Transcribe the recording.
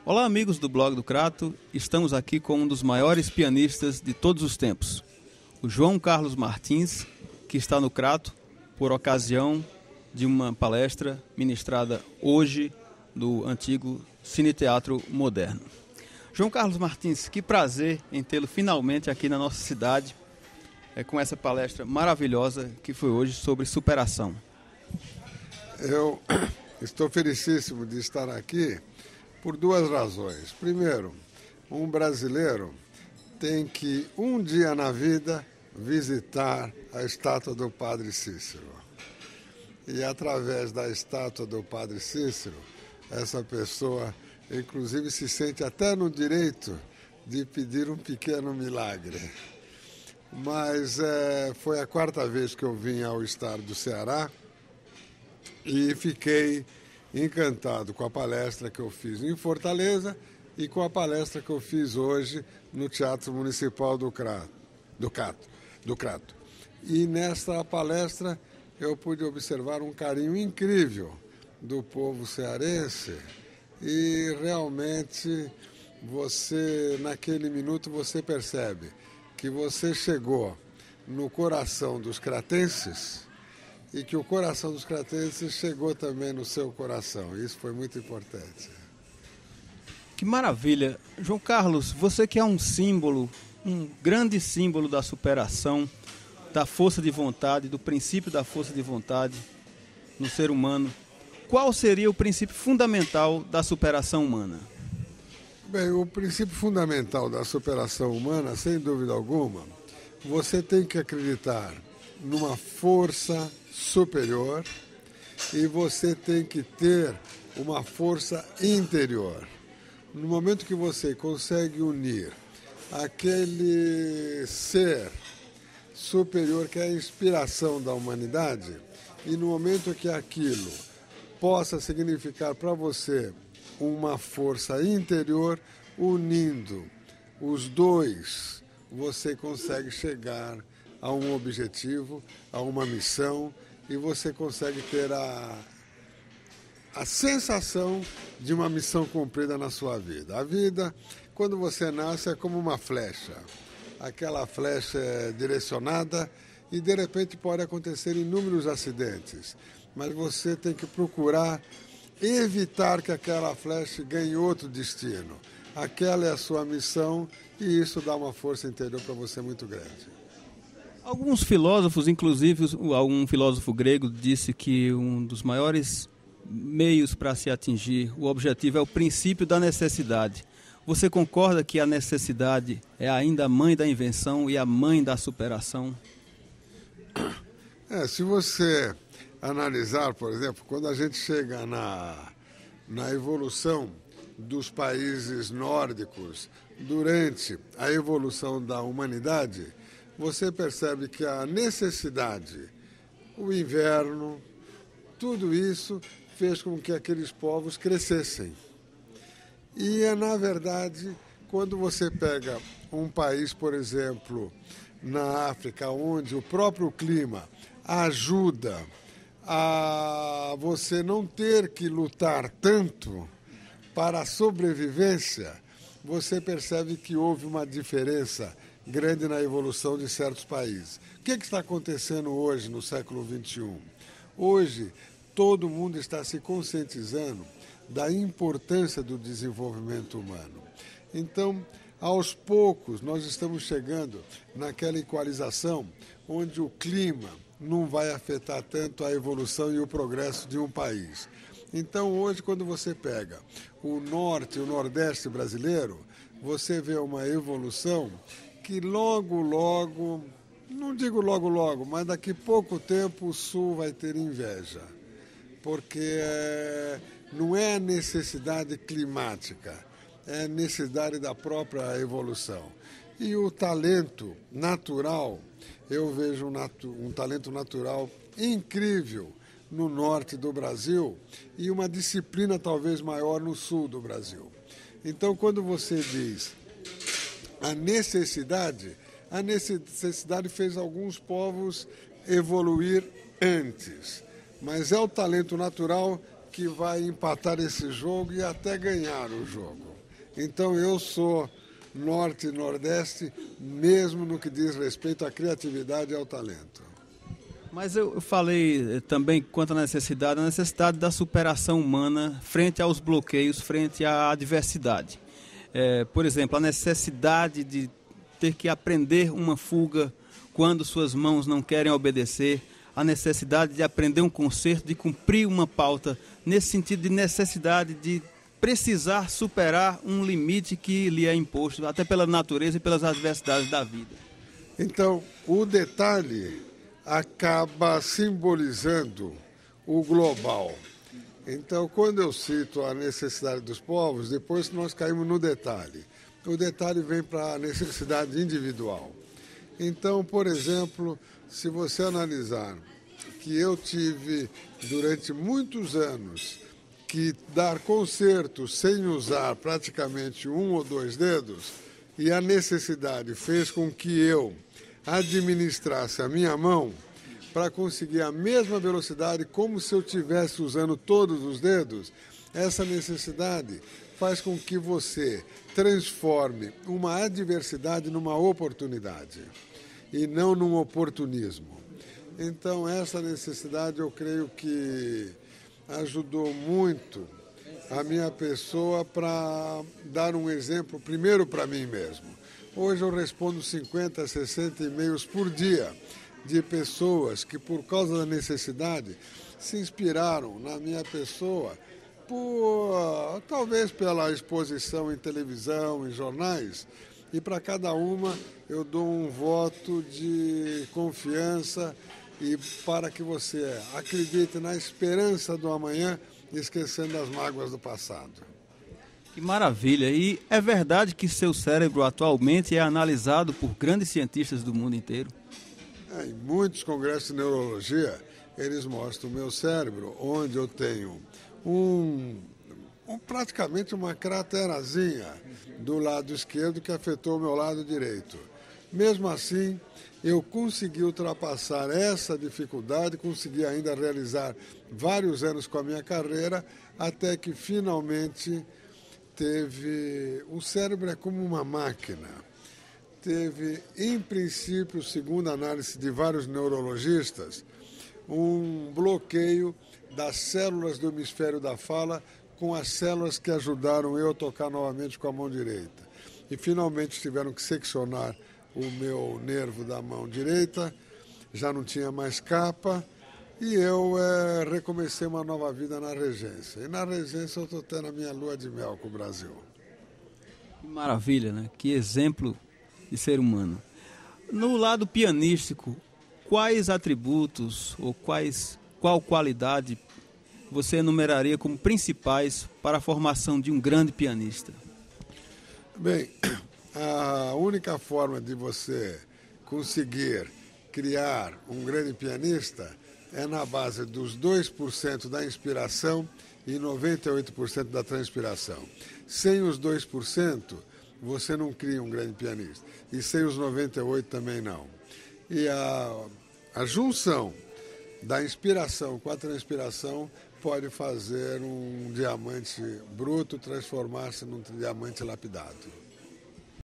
Olá, amigos do Blog do Crato. Estamos aqui com um dos maiores pianistas de todos os tempos, o João Carlos Martins, que está no Crato por ocasião de uma palestra ministrada hoje do antigo Cine Teatro Moderno. João Carlos Martins, que prazer em tê-lo finalmente aqui na nossa cidade, com essa palestra maravilhosa que foi hoje sobre superação. Eu estou felicíssimo de estar aqui por duas razões. Primeiro, um brasileiro tem que, um dia na vida, visitar a estátua do Padre Cícero. E através da estátua do Padre Cícero, essa pessoa, inclusive, se sente até no direito de pedir um pequeno milagre. Mas foi a quarta vez que eu vim ao estado do Ceará e fiquei encantado com a palestra que eu fiz em Fortaleza e com a palestra que eu fiz hoje no Teatro Municipal do Crato. E nesta palestra eu pude observar um carinho incrível do povo cearense e realmente naquele minuto, você percebe que você chegou no coração dos cratenses e que o coração dos cratenses chegou também no seu coração. Isso foi muito importante. Que maravilha! João Carlos, você que é um símbolo, um grande símbolo da superação, da força de vontade, do princípio da força de vontade no ser humano, qual seria o princípio fundamental da superação humana? Bem, o princípio fundamental da superação humana, sem dúvida alguma, você tem que acreditar numa força superior e você tem que ter uma força interior. No momento que você consegue unir aquele ser superior que é a inspiração da humanidade e no momento que aquilo possa significar para você uma força interior, unindo os dois, você consegue chegar a um objetivo, a uma missão, e você consegue ter a sensação de uma missão cumprida na sua vida. A vida, quando você nasce, é como uma flecha. Aquela flecha é direcionada e, de repente, pode acontecer inúmeros acidentes, mas você tem que procurar evitar que aquela flecha ganhe outro destino. Aquela é a sua missão e isso dá uma força interior para você muito grande. Alguns filósofos, inclusive um filósofo grego, disse que um dos maiores meios para se atingir o objetivo é o princípio da necessidade. Você concorda que a necessidade é ainda a mãe da invenção e a mãe da superação? Se você analisar, por exemplo, quando a gente chega na evolução dos países nórdicos durante a evolução da humanidade, você percebe que a necessidade, o inverno, tudo isso fez com que aqueles povos crescessem. E na verdade, quando você pega um país, por exemplo, na África, onde o próprio clima ajuda a você não ter que lutar tanto para a sobrevivência, você percebe que houve uma diferença grande na evolução de certos países. O que está acontecendo hoje, no século XXI? Hoje, todo mundo está se conscientizando da importância do desenvolvimento humano. Então, aos poucos, nós estamos chegando naquela equalização onde o clima não vai afetar tanto a evolução e o progresso de um país. Então, hoje, quando você pega o norte e o nordeste brasileiro, você vê uma evolução que logo, não digo logo, mas daqui a pouco tempo o sul vai ter inveja. Porque não é necessidade climática, é necessidade da própria evolução. E o talento natural, eu vejo um talento natural incrível no norte do Brasil e uma disciplina talvez maior no sul do Brasil. Então, quando você diz a necessidade fez alguns povos evoluir antes. Mas é o talento natural que vai empatar esse jogo e até ganhar o jogo. Então eu sou norte e nordeste, mesmo no que diz respeito à criatividade e ao talento. Mas eu falei também quanto à necessidade, a necessidade da superação humana frente aos bloqueios, frente à adversidade. Por exemplo, a necessidade de ter que aprender uma fuga quando suas mãos não querem obedecer, a necessidade de aprender um concerto, de cumprir uma pauta, nesse sentido de necessidade de precisar superar um limite que lhe é imposto, até pela natureza e pelas adversidades da vida. Então, o detalhe acaba simbolizando o global. Então, quando eu cito a necessidade dos povos, depois nós caímos no detalhe. O detalhe vem para a necessidade individual. Então, por exemplo, se você analisar que eu tive durante muitos anos que dar concertos sem usar praticamente um ou dois dedos, e a necessidade fez com que eu administrasse a minha mão para conseguir a mesma velocidade como se eu estivesse usando todos os dedos, essa necessidade faz com que você transforme uma adversidade numa oportunidade e não num oportunismo. Então, essa necessidade eu creio que ajudou muito a minha pessoa para dar um exemplo, primeiro para mim mesmo. Hoje eu respondo 50, 60 e-mails por dia de pessoas que, por causa da necessidade, se inspiraram na minha pessoa, talvez pela exposição em televisão, em jornais, e para cada uma eu dou um voto de confiança e para que você acredite na esperança do amanhã, esquecendo as mágoas do passado. Que maravilha! E é verdade que seu cérebro atualmente é analisado por grandes cientistas do mundo inteiro? Em muitos congressos de neurologia, eles mostram o meu cérebro, onde eu tenho praticamente uma craterazinha do lado esquerdo que afetou o meu lado direito. Mesmo assim, eu consegui ultrapassar essa dificuldade, consegui ainda realizar vários anos com a minha carreira, até que finalmente o cérebro é como uma máquina. Teve, em princípio, segundo a análise de vários neurologistas, um bloqueio das células do hemisfério da fala com as células que ajudaram eu a tocar novamente com a mão direita. E finalmente tiveram que seccionar o meu nervo da mão direita, já não tinha mais capa, e eu recomecei uma nova vida na Regência. E na Regência eu estou tendo a minha lua de mel com o Brasil. Que maravilha, né? Que exemplo de ser humano. No lado pianístico, quais atributos ou qual qualidade você enumeraria como principais para a formação de um grande pianista? Bem, a única forma de você conseguir criar um grande pianista é na base dos 2% da inspiração e 98% da transpiração. Sem os 2%, você não cria um grande pianista. E sem os 98% também não. E a junção da inspiração com a transpiração pode fazer um diamante bruto transformar-se num diamante lapidado.